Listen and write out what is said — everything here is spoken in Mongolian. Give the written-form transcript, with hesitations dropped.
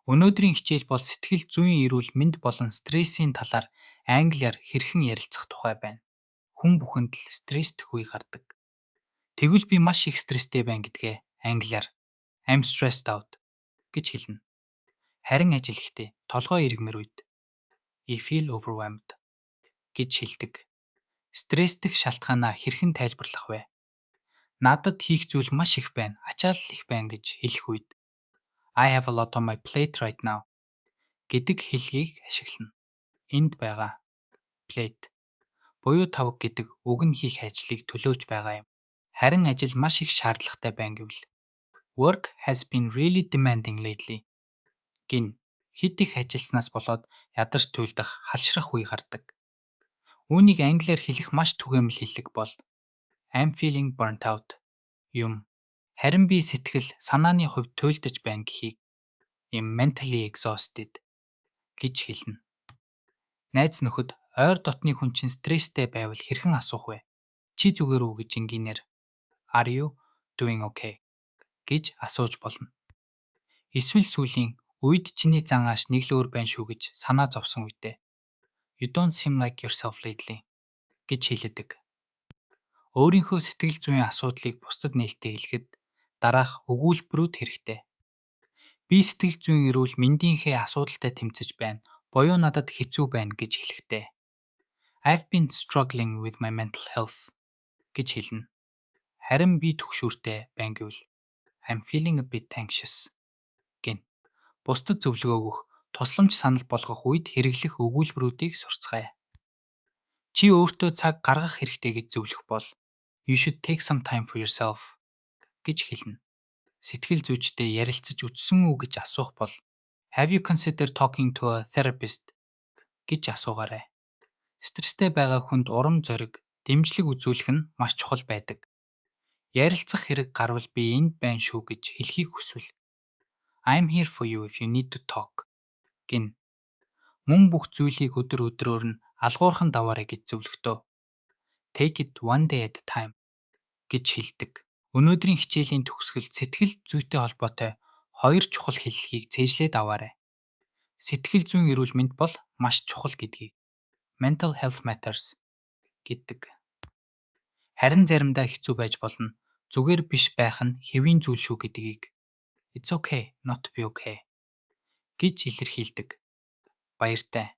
Өнөөдрийн хичээл бол сэтгэл зүйн эрүүл мэнд болон стрессийн талаар англиар хэрхэн ярилцах тухай байна. Хүн бүхэнд л стресстэй үе гардаг. Тэгвэл би маш их стресстэй байна гэдгээ англиар I'm stressed out гэж хэлнэ. Харин ажил ихтэй толгой иргмэр үед I feel overwhelmed гэж хэлдэг. Стресстэх шалтгаанаа хэрхэн тайлбарлах вэ? Надад хийх зүйл маш их байна, ачаалал их байна гэж хэлэх үед I have a lot on my plate right now гэдэг хэллэгийг ашиглана. Энд байгаа plate буюу тавг гэдэг уг нь хийх ажлыг төлөөж байгаа юм. Харин ажил маш их шаардлагатай байна гэвэл Work has been really demanding lately гин хэд их ажилласнаас болоод ядарч туйлдах, халшрах үе гардаг. Үүнийг англиар хэлэх маш түгээмэл хэллэг бол I'm feeling burnt out юм. Харин би сэтгэл, санааны хувьд туйлдаж байна гэхийг mentally exhausted гэж хэлнэ. Найз нөхөд ойр дотны хүн чинь стресстэй байвал хэрхэн асуух вэ? Чи зүгээр үү гэж энгийнээр Are you doing okay гэж асууж болно. Эсвэл сүүлийн үед чиний зан ааш нэг л өөр байна шүү гэж санаа зовсон үедээ You don't seem like yourself lately гэж хэлэдэг. Өөрийнхөө сэтгэл зүйн асуудлыг бусдад нээлттэй хэлэхэд дараах өгүүлбэрүүд хэрэгтэй. Би сэтгэл зүйн эрүүл мэндийнхээ асуудалтай тэмцэж байна. Буюу надад хэцүү байна гэж хэлэхдээ I've been struggling with my mental health гэж хэлнэ. Харин би түгшүүртэй байна гэвэл I'm feeling a bit anxious гин. Бусдад зөвлөгөө өгөх, тусламж санал болгох үед хэрэглэх өгүүлбэрүүдийг сурцгаая. Чи өөртөө цаг гаргах хэрэгтэй гэж зөвлөх бол You should take some time for yourself гэж хэлнэ. Сэтгэл зүйчтэй ярилцаж үзсэн үү гэж асуух бол Have you considered talking to a therapist гэж асуугаарай. Стресстэй байгаа хүнд урам зориг, дэмжлэг үзүүлэх нь маш чухал байдаг. Ярилцах хэрэг гарвал би энд байна шүү гэж хэлхийг хүсвэл I'm here for you if you need to talk гин. Мөн бүх зүйлийг өдөр өдрөөр нь алгуурхан даваарай гэж зөвлөхдөө Take it one day at a time гэж хэлдэг. Өнөөдрийн хичээлийн төгсгөлд сэтгэл зүйтэй холбоотой хоёр чухал хэллэгийг цээжлээд аваарай. Сэтгэл зүйн эрүүл мэнд бол маш чухал гэдгийг Mental health matters гэдэг. Харин заримдаа хэцүү байж болно. Зүгээр биш байх нь хэвийн зүйл шүү гэдгийг It's okay not to be okay гэж илэрхийлдэг. Баяртай.